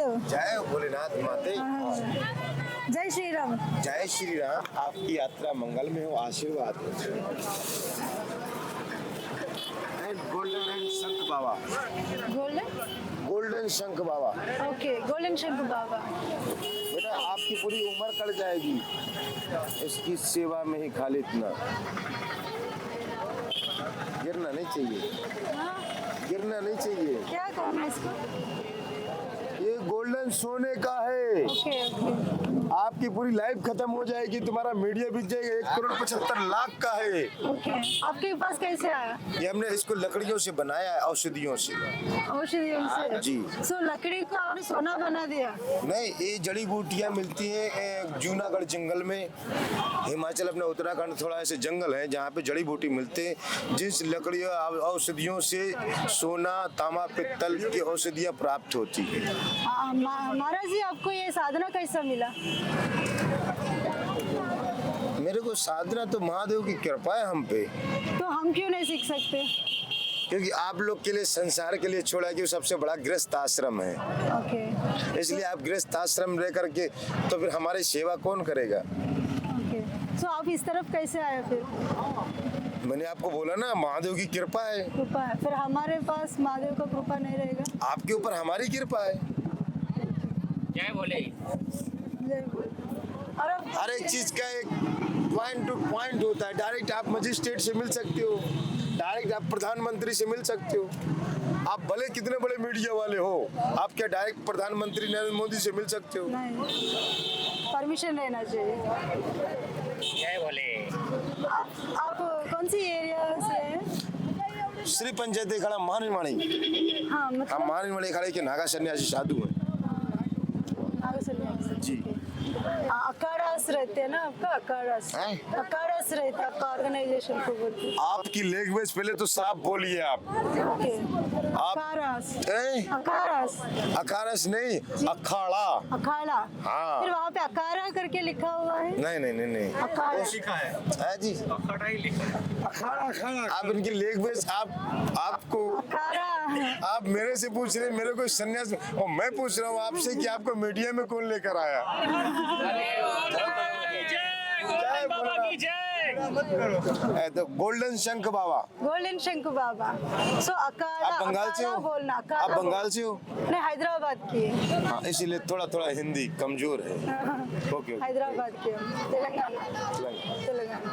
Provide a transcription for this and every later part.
महादेव। जय भोलेनाथ माते। जय श्री राम। जय श्री राम। आपकी यात्रा मंगल में हो, आशीर्वाद हो। गोल्डन एंड शंख बाबा। गोल्डन गोल्डन शंख बाबा। ओके, गोल्डन शंख बाबा। बेटा आपकी पूरी उम्र कट जाएगी इसकी सेवा में ही खाली इतना। गिरना नहीं चाहिए, गिरना नहीं चाहिए। क्या करना है इसको? ये गोल्डन सोने का है। Okay okay. आपकी पूरी लाइफ खत्म हो जाएगी, तुम्हारा मीडिया बिक जाएगा। 1,75,00,000 का है। ओके, आपके पास कैसे आया? ये हमने इसको लकड़ियों से बनाया है, औषधियों से। औषधियों से? जी। सो लकड़ी का आपने सोना बना दिया? नहीं, ये जड़ी बूटियां मिलती हैं जूनागढ़ जंगल में। हिमाचल अपने उत्तराखंड थोड़ा ऐसे जंगल है जहाँ पे जड़ी बूटी मिलते हैं, जिस लकड़ियों औषधियों से सोना, तांबा, पित्तल की औषधियाँ प्राप्त होती है। महाराज जी, आपको ये साधना कैसा मिला? मेरे को साधना तो महादेव की कृपा है हम पे। तो हम क्यों नहीं सीख सकते? क्योंकि आप लोग के लिए, संसार के लिए छोड़ा कि वो सबसे बड़ा गृहस्थ आश्रम है। ओके। इसलिए आप गृहस्थ आश्रम रह करके तो फिर हमारी सेवा कौन करेगा? ओके, सो आप इस तरफ कैसे आए फिर? मैंने आपको बोला ना, महादेव की कृपा है। कृपा है, फिर हमारे पास महादेव का कृपा नहीं रहेगा? आपके ऊपर हमारी कृपा है। जय भोले। हर एक चीज का एक पॉइंट टू पॉइंट होता है। डायरेक्ट आप मजिस्ट्रेट से मिल सकते हो, डायरेक्ट आप प्रधानमंत्री से मिल सकते हो। आप भले कितने बड़े मीडिया वाले हो, आप क्या डायरेक्ट प्रधानमंत्री नरेंद्र मोदी से मिल सकते हो? नहीं, परमिशन लेना चाहिए। जय भोले। आप कौन सी एरिया से हैं? श्री पंचायत खड़ा मानवाणी। हाँ, हम मतलब मानवाणी खड़े के नागा सन्यासी साधु हैं। जी। अखाड़ास रहते हैं ना आपका? अखाड़ास हैं? अखाड़ास रहता है आपका ऑर्गेनाइजेशन को बोलते हैं। आपकी लैंग्वेज पहले तो साफ बोलिए आप। ओके, आप अखाड़ास। हैं? अखाड़ास। अखाड़स नहीं, अखाड़ा। अखाड़ा। हाँ। फिर वहाँ पे अखाड़ा करके लिखा हुआ है? नहीं नहीं नहीं नहीं। अखाड़ा। है जी। अखाड़ा ही लिखा। आप इनकी लैंग्वेज आपको अखाड़ा। आप मेरे से पूछ रहे हैं, मेरे को सन्यास, और मैं पूछ रहा हूँ आपसे कि आपको मीडिया में कौन लेकर आया? जय बाबा की जय। तो गोल्डन शंख बाबा। गोल्डन शंक बाबा। सो अखाड़ा। आप बंगाल से हो? अखाड़ा बोलना। आप अखाड़ा बंगाल से हो? नहीं, हैदराबाद की है। हाँ, इसीलिए थोड़ा थोड़ा हिंदी कमजोर है। ओके। हैदराबाद की है। तेलंगाना। तेलंगाना।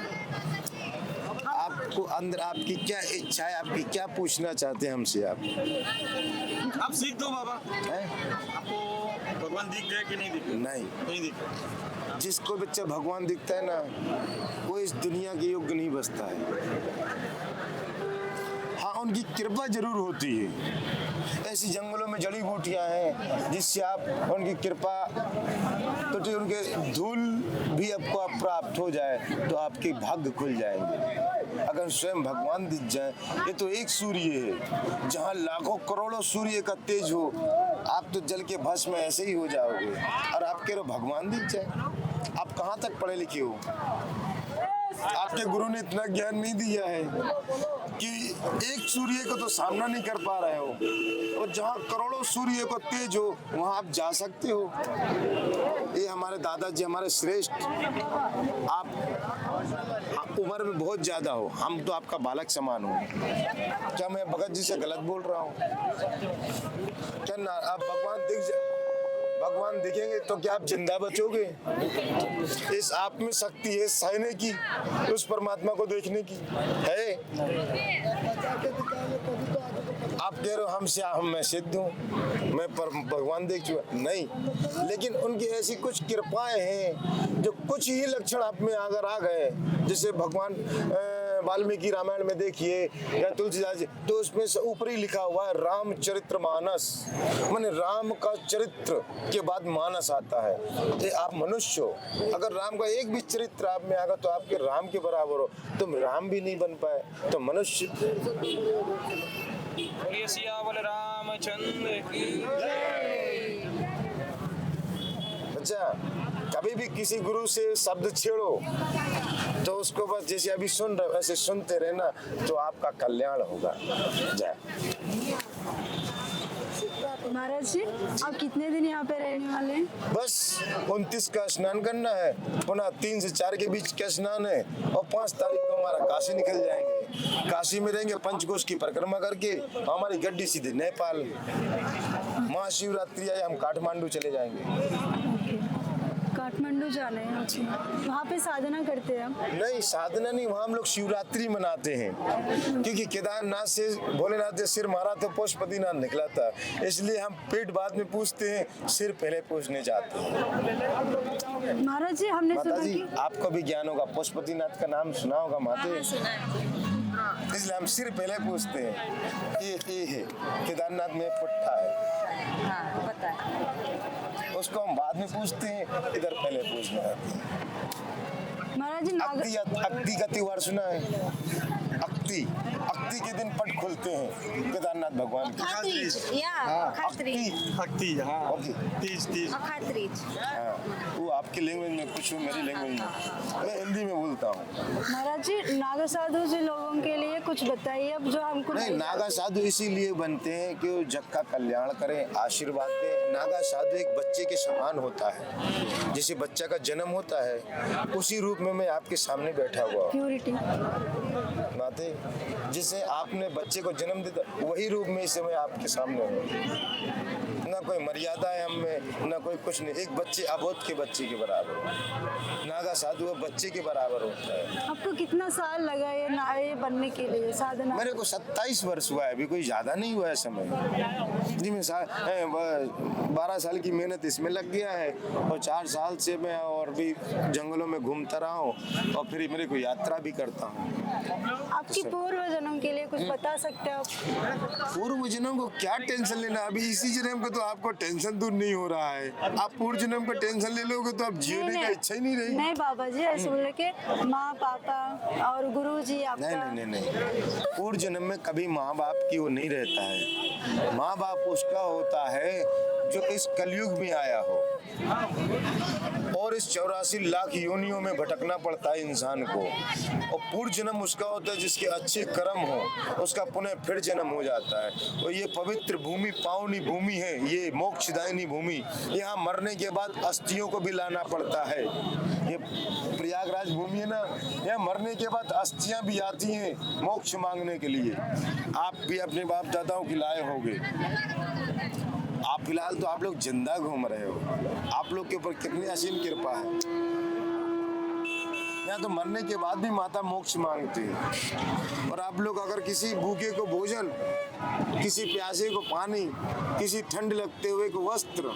आपको अंदर आपकी क्या इच्छा है, आपकी क्या पूछना चाहते हैं हमसे आप? आप सीख दो बाबा। हैं? आपको भगवान दिख गए कि नहीं दिख गए? नहीं, नहीं दिख। जिसको बच्चा भगवान दिखता है ना, वो इस दुनिया के योग्य नहीं बचता है। हाँ, उनकी कृपा जरूर होती है। ऐसी जंगलों में जड़ी बूटियां हैं जिससे आप उनकी कृपा, तो उनके धूल भी आपको प्राप्त हो जाए तो आपके भाग्य खुल जाएंगे। अगर स्वयं भगवान दिख जाए, ये तो एक सूर्य है जहाँ लाखों करोड़ों सूर्य का तेज हो, आप तो जल के भस्म में ऐसे ही हो जाओगे। और आप कह रहे हो भगवान दिख जाए? आप कहाँ तक पढ़े लिखे हो? आपके गुरु ने इतना ज्ञान नहीं दिया है कि एक सूर्य को तो सामना नहीं कर पा रहे हो, और जहाँ करोड़ों सूर्य को तेज हो वहाँ आप जा सकते हो। ये हमारे दादाजी, हमारे श्रेष्ठ, आप उम्र में बहुत ज्यादा हो, हम तो आपका बालक समान हो। क्या मैं भगत जी से गलत बोल रहा हूँ? क्या ना आप भगवान दिखेंगे तो क्या आप जिंदा बचोगे? इस आप में शक्ति है सहने की, उस परमात्मा को देखने की है। आप कह रहे हो हमसे मैं सिद्ध हूँ, मैं भगवान देख चुका, नहीं। लेकिन उनकी ऐसी कुछ कृपाएं हैं जो कुछ ही लक्षण आप में अगर आ गए, जैसे भगवान वाल्मीकि रामायण में देखिए या तुलसीदास जी, तो उसमें से ऊपरी लिखा हुआ है रामचरित्र मानस, माने राम का चरित्र के बाद मानस आता है। ये आप मनुष्य हो, अगर राम का एक भी चरित्र आप में आगा तो आपके राम के बराबर हो। तुम राम भी नहीं बन पाए तो मनुष्य। बोलिए सियावर रामचंद्र की जय। अच्छा, कभी भी किसी गुरु से शब्द छेड़ो तो उसको बस जैसे अभी सुन रहे वैसे सुनते रहना, तो आपका कल्याण होगा। जय। महाराज जी आप कितने दिन यहाँ पे रहने वाले हैं? बस 29 का स्नान करना है, पुनः 3 से 4 के बीच का स्नान है, और 5 तारीख को हमारा काशी निकल जाएंगे। काशी में रहेंगे, पंचकोश की परिक्रमा करके हमारी गड्डी सीधे नेपाल। महाशिवरात्रि आए हम काठमांडू चले जाएंगे। काठमांडू जाना है, अच्छा वहाँ पे साधना करते हैं हम? नहीं, साधना नहीं, वहाँ हम लोग शिवरात्रि मनाते हैं, क्योंकि केदारनाथ से भोलेनाथ से सिर मारा तो पशुपतिनाथ निकला था, इसलिए हम पेट बाद में पूछते हैं, सिर पहले पूछने जाते हैं। महाराज जी हमने माता सुना जी कि आपको भी ज्ञान होगा, पशुपतिनाथ का नाम सुना होगा माते, इसलिए हम सिर पहले पूछते हैं। ये है केदारनाथ में पुट्ठा है, हाँ पता है। उसको हम बाद में पूछते हैं, इधर पहले पूछने आते हैं। महाराज जी अक्ति का त्योहार सुना है? अक्ति के दिन पट खुलते हैं केदारनाथ भगवान के। अखात्रीज या अखात्रीज भक्ति हाँ और जी। तीज अखात्रीज। हाँ, वो आपकी लैंग्वेज में कुछ, मेरी लैंग्वेज में, मैं हिंदी में बोलता हूँ। महाराज जी नागा साधु जी लोगों के लिए कुछ बताइए अब जो हमको नहीं, नागा साधु इसीलिए बनते हैं कि वो जग का कल्याण करें, आशीर्वाद दें। नागा साधु एक बच्चे के समान होता है, जैसे बच्चा का जन्म होता है उसी रूप में मैं आपके सामने बैठा हुआ हूँ। प्योरिटी माते, जिसे आपने बच्चे को जन्म दिया वही रूप में इस समय आपके सामने हूँ। ना कोई मर्यादा है हम में, ना कोई कुछ नहीं, एक बच्चे अबोध के बच्चे के बराबर। नागा साधु वो बच्चे के बराबर होता है। आपको कितना साल लगा ये बनने के लिए साधना? मेरे को 27 वर्ष हुआ है, अभी कोई ज्यादा नहीं हुआ है समय जी। मैं 12 साल की मेहनत इसमें लग गया है, और 4 साल से मैं और भी जंगलों में घूमता रहा हूँ, और फिर मेरे को यात्रा भी करता हूँ। आपकी पूर्व जन्म के लिए कुछ बता सकते हो आप? पूर्व जन्म को क्या टेंशन लेना, अभी इसी जन्म को तो आपको टेंशन दूर नहीं हो रहा है। आप पूर्व जन्म का टेंशन ले लोगे तो आप जीने का इच्छा ही नहीं रहेगी। नहीं बाबा जी ऐसे बोले कि माँ पापा और गुरु जी आपका। नहीं, पूर्व जन्म में कभी माँ बाप की वो नहीं रहता है। माँ बाप उसका होता है जो इस कलयुग में आया हो, और इस 84 लाख योनियों में भटकना पड़ता है इंसान को। और पूर्व जन्म उसका होता है जिसके अच्छे कर्म हो, उसका पुनः फिर जन्म हो जाता है। और ये पवित्र भूमि, पावनी भूमि है, ये मोक्षदायिनी भूमि। यहाँ मरने के बाद अस्थियों को भी लाना पड़ता है। ये प्रयागराज भूमि है ना, यहाँ मरने के बाद अस्थियां भी आती हैं मोक्ष मांगने के लिए। आप भी अपने बाप दादाओं की लाए होंगे। आप फिलहाल तो आप लोग जिंदा घूम रहे हो, आप लोग के ऊपर कितनी असीम कृपा है। यहाँ तो मरने के बाद भी माता मोक्ष मांगती है। और आप लोग अगर किसी भूखे को भोजन, किसी प्यासे को पानी, किसी ठंड लगते हुए को वस्त्र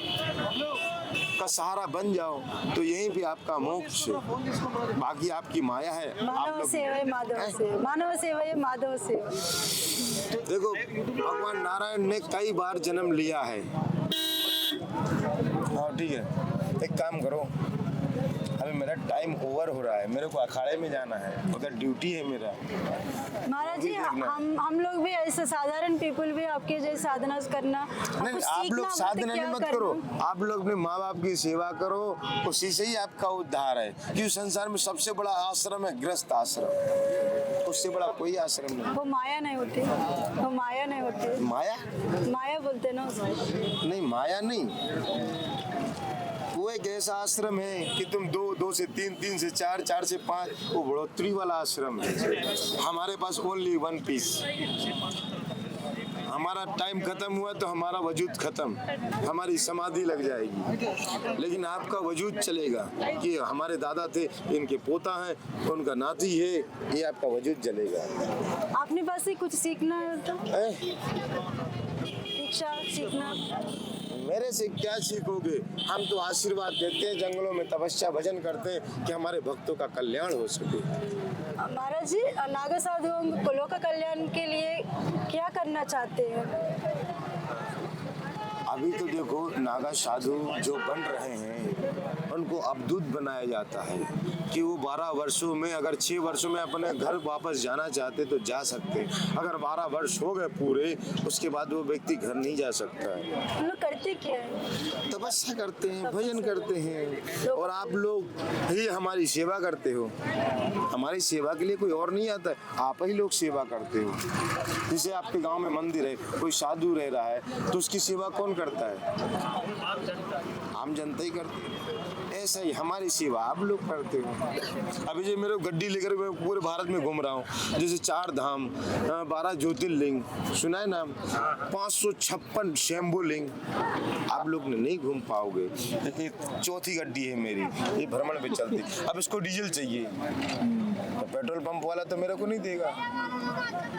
का सहारा बन जाओ तो यहीं पे आपका मोक्ष है। बाकी आपकी माया है। आप मानव लोग सेवा है माधव सेवा, मानव सेवा है माधव सेवा। देखो, भगवान नारायण ने कई बार जन्म लिया है। हाँ ठीक है, एक काम करो, अभी मेरा टाइम ओवर हो रहा है, मेरे को अखाड़े में जाना है, उधर ड्यूटी है मेरा। महाराज जी हम लोग भी ऐसे साधारण पीपल भी आपके जैसे साधना करना। नहीं, आप लोग साधना नहीं मत करो, आप लोग अपने माँ बाप की सेवा करो, उसी से ही आपका उद्धार है। क्योंकि संसार में सबसे बड़ा आश्रम है गृहस्थ आश्रम, उससे बड़ा कोई आश्रम नहीं। वो माया नहीं होती, वो माया नहीं होती। माया माया बोलते ना उसको। नहीं, माया नहीं, वो एक ऐसा आश्रम है कि तुम 2 से 3, 3 से 4, 4 से 5, वो बढ़ोतरी वाला आश्रम है। हमारे पास ओनली 1 पीस। हमारा टाइम खत्म हुआ तो हमारा वजूद खत्म, हमारी समाधि लग जाएगी, लेकिन आपका वजूद चलेगा। कि हमारे दादा थे, इनके पोता हैं, उनका नाती है, ये आपका वजूद चलेगा। आपने पास से कुछ सीखना है तो दीक्षा सीखना। मेरे से क्या सीखोगे? हम तो आशीर्वाद देते हैं, जंगलों में तपस्या भजन करते हैं कि हमारे भक्तों का कल्याण हो सके। महाराज जी नागा साधुओं को लोक कल्याण के लिए क्या करना चाहते हैं? अभी तो देखो, नागा साधु जो बन रहे हैं उनको अवधूत बनाया जाता है कि वो 12 वर्षों में, अगर 6 वर्षों में अपने घर वापस जाना चाहते तो जा सकते। अगर 12 वर्ष हो गए पूरे, उसके बाद वो व्यक्ति घर नहीं जा सकता है। हम लोग करते क्या है? तपस्या करते हैं, भजन करते हैं, और आप लोग ही हमारी सेवा करते हो। हमारी सेवा के लिए कोई और नहीं आता है, आप ही लोग सेवा करते हो। जैसे आपके गांव में मंदिर है, कोई साधु रह रहा है तो उसकी सेवा कौन करता है? करता है? आम जनता ही करती है। ऐसा ही हमारी सेवा आप लोग करते हो। अभी जो मेरे को गड्डी लेकर मैं पूरे भारत में घूम रहा हूँ, जैसे 4 धाम, 12 ज्योतिर्लिंग, सुना है नाम, 556 शंभु लिंग, आप लोग ने नहीं घूम पाओगे। ये 4थी गड्डी है मेरी, ये भ्रमण पे चलती। अब इसको डीजल चाहिए, तो पेट्रोल पंप वाला तो मेरे को नहीं देगा,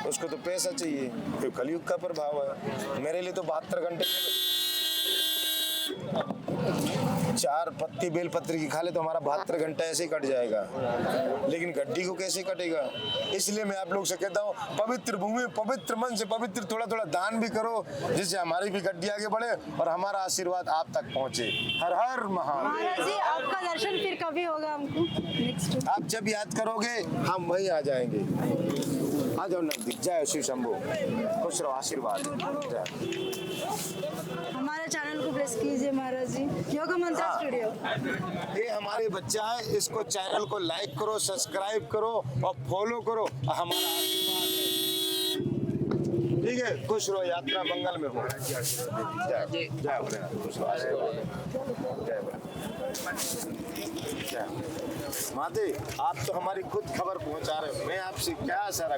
उसको तो पैसा चाहिए। तो कलयुग का प्रभाव है। मेरे लिए तो 72 घंटे 4 पत्ती बेलपत्र की खा ले तो हमारा 72 घंटा ऐसे ही कट जाएगा, लेकिन गड्डी को कैसे कटेगा? इसलिए मैं आप लोग से कहता हूँ, पवित्र भूमि, पवित्र मन से पवित्र थोड़ा थोड़ा दान भी करो, जिससे हमारी भी गड्डी आगे बढ़े और हमारा आशीर्वाद आप तक पहुँचे। हर हर महादेव। महाराज जी आपका दर्शन फिर कभी होगा हमको नेक्स्ट? आप जब याद करोगे हम वहीं आ जाएंगे। आ जाओ नजदीक। जय शिव शंभू, खुश रहो, आशीर्वाद। जय। हमारे चैनल को ब्लेस कीजिए महाराज जी। योगा मंत्र स्टूडियो। ये हमारे बच्चा है, इसको चैनल को लाइक करो, सब्सक्राइब करो और फॉलो करो, हमारा आशीर्वाद है। ठीक है, खुश रहो, यात्रा मंगल में हो। जय जय भोलेनाथ, खुश रहो, आशीर्वाद। जय भोलेनाथ। जय माते, आप तो हमारी खुद खबर पहुंचा रहे हो, मैं आपसे क्या सारा